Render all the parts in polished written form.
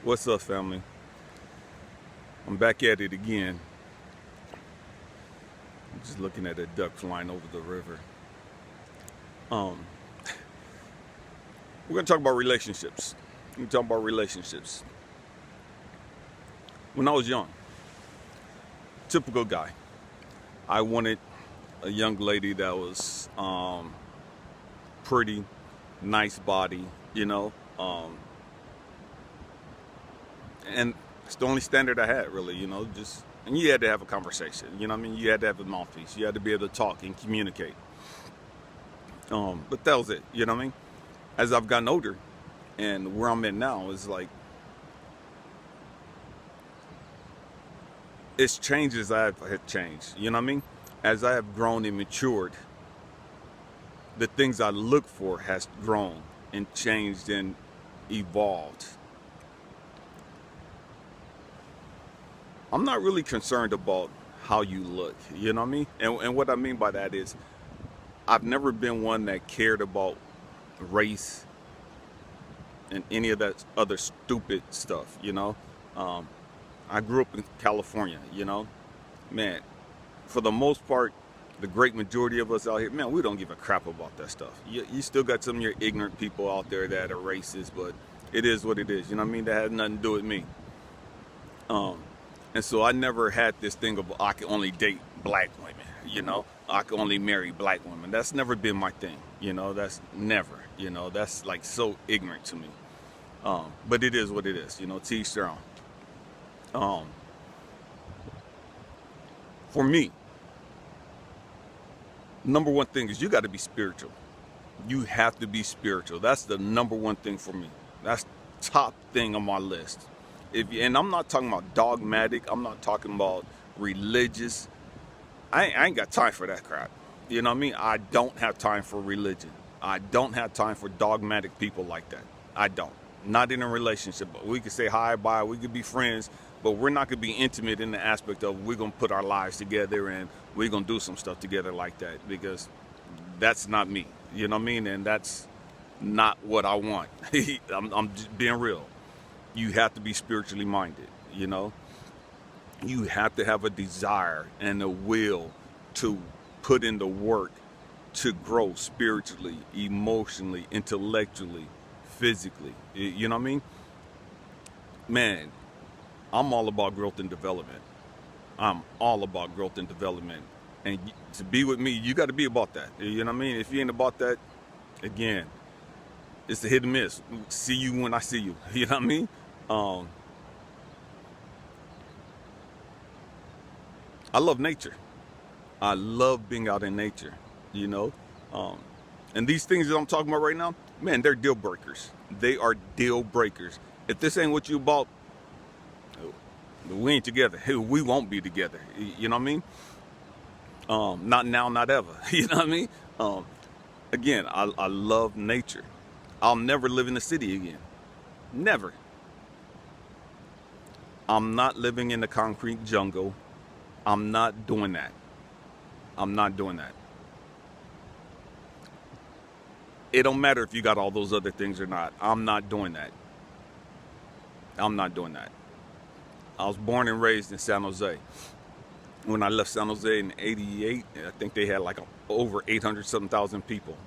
What's up, family? I'm back at it again. I'm just looking at a duck flying over the river. Um, we're gonna talk about relationships. We're gonna talk about relationships. When I was young, typical guy, I wanted a young lady that was pretty, nice body, and it's the only standard I had, really. Just and you had to have a conversation. You know what I mean? You had to have a mouthpiece. You had to be able to talk and communicate. But that was it. You know what I mean? As I've gotten older, and where I'm at now is like it's changed as I've had changed. You know what I mean? As I have grown and matured, the things I look for has grown and changed and evolved. I'm not really concerned about how you look. You know what I mean? And what I mean by that is I've never been one that cared about race and any of that other stupid stuff. I grew up in California. Man, for the most part, the great majority of us out here, man, we don't give a crap about that stuff. You still got some of your ignorant people out there that are racist, but it is what it is. You know what I mean? That has nothing to do with me. And so I never had this thing of I can only date black women. I can only marry black women. That's never been my thing. That's never. That's like so ignorant to me. But it is what it is. To each their own. For me, number one thing is you got to be spiritual. You have to be spiritual. That's the number one thing for me. That's top thing on my list. And I'm not talking about dogmatic. I'm not talking about religious. I ain't got time for that crap. You know what I mean? I don't have time for religion. I don't have time for dogmatic people like that. I don't. Not in a relationship. But we could say hi, bye. We could be friends. But we're not going to be intimate in the aspect of we're going to put our lives together and we're going to do some stuff together like that. Because that's not me. You know what I mean? And that's not what I want. I'm just being real. You have to be spiritually minded. You have to have a desire and a will to put in the work to grow spiritually, emotionally, intellectually, physically. You know what I mean? Man, I'm all about growth and development. I'm all about growth and development. And to be with me, you got to be about that. You know what I mean? If you ain't about that, again, it's a hit and miss. See you when I see you. You know what I mean? I love nature. I love being out in nature, and these things that I'm talking about right now, man, they're deal breakers. They are deal breakers. If this ain't what you about, we ain't together. We won't be together. You know what I mean? Not now, not ever. You know what I mean? Again, I love nature. I'll never live in the city again. Never. I'm not living in the concrete jungle. I'm not doing that. I'm not doing that. It don't matter if you got all those other things or not. I'm not doing that. I'm not doing that. I was born and raised in San Jose. When I left San Jose in '88, I think they had like over 800-something thousand people.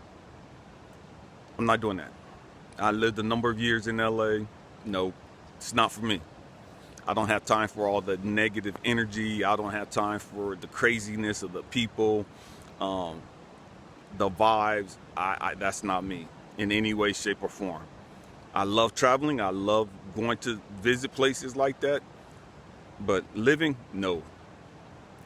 I'm not doing that. I lived a number of years in LA. No, it's not for me. I don't have time for all the negative energy. I don't have time for the craziness of the people, the vibes. That's not me in any way, shape, or form. I love traveling. I love going to visit places like that. But living, no.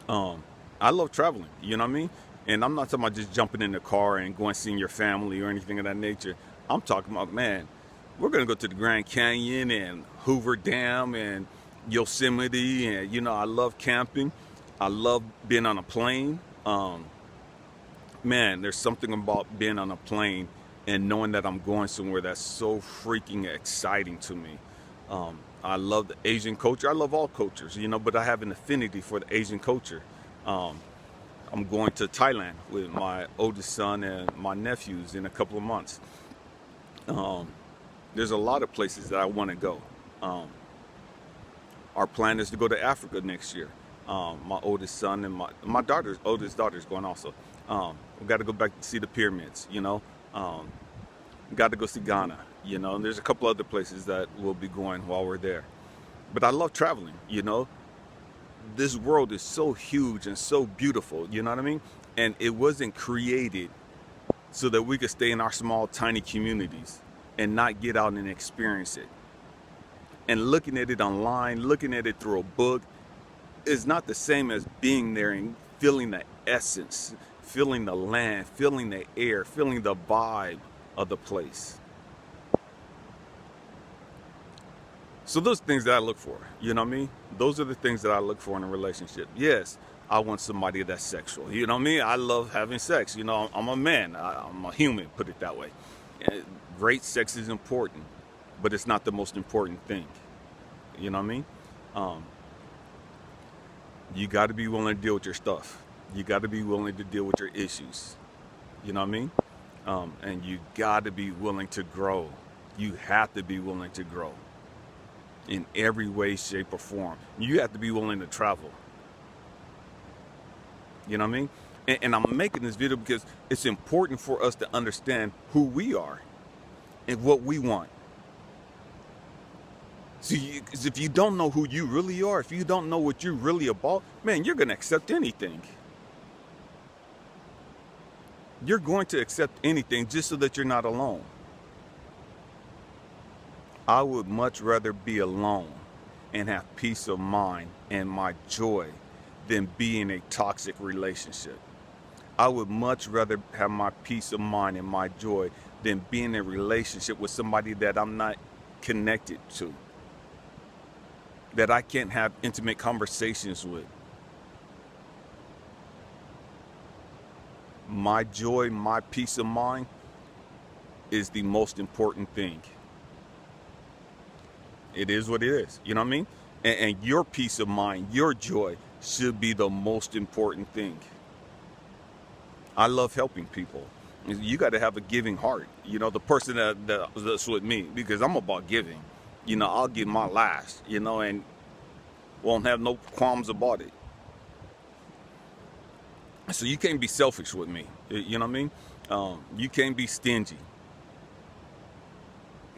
I love traveling. You know what I mean? And I'm not talking about just jumping in the car and going seeing your family or anything of that nature. I'm talking about, man, we're going to go to the Grand Canyon and Hoover Dam and Yosemite, and I love camping. I love being on a plane. Man, there's something about being on a plane and knowing that I'm going somewhere that's so freaking exciting to me. I love the Asian culture. I love all cultures, but I have an affinity for the Asian culture. I'm going to Thailand with my oldest son and my nephews in a couple of months. There's a lot of places that I want to go. Um, our plan is to go to Africa next year. My oldest son and my oldest daughter's going also. We got to go back to see the pyramids, you know. Got to go see Ghana, you know. And there's a couple other places that we'll be going while we're there. But I love traveling, you know. This world is so huge and so beautiful, you know what I mean? And it wasn't created so that we could stay in our small, tiny communities and not get out and experience it. And looking at it online, looking at it through a book, is not the same as being there and feeling the essence, feeling the land, feeling the air, feeling the vibe of the place. So those things that I look for, you know what I mean? Those are the things that I look for in a relationship. Yes, I want somebody that's sexual. You know what I mean? I love having sex. You know, I'm a man. I'm a human, put it that way. Great sex is important, but it's not the most important thing. You know what I mean? You got to be willing to deal with your stuff. You got to be willing to deal with your issues. You know what I mean? And you got to be willing to grow. You have to be willing to grow in every way, shape, or form. You have to be willing to travel. You know what I mean? And I'm making this video because it's important for us to understand who we are and what we want. See, because if you don't know who you really are, if you don't know what you're really about, man, you're going to accept anything. You're going to accept anything just so that you're not alone. I would much rather be alone and have peace of mind and my joy than be in a toxic relationship. I would much rather have my peace of mind and my joy than be in a relationship with somebody that I'm not connected to, that I can't have intimate conversations with. My joy, my peace of mind is the most important thing. It is what it is, you know what I mean? And your peace of mind, your joy should be the most important thing. I love helping people. You got to have a giving heart. You know, the person that's with me, because I'm about giving. You know, I'll give my last, you know, and won't have no qualms about it. So you can't be selfish with me, you know what I mean? You can't be stingy.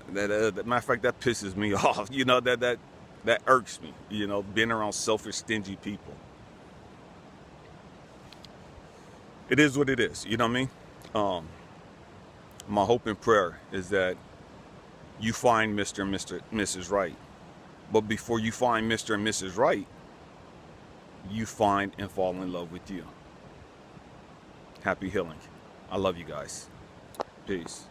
Matter of fact, that pisses me off. You know, that irks me, you know, being around selfish, stingy people. It is what it is, you know what I mean? My hope and prayer is that you find Mr. and Mrs. Right. But before you find Mr. and Mrs. Right, you find and fall in love with you. Happy healing. I love you guys. Peace.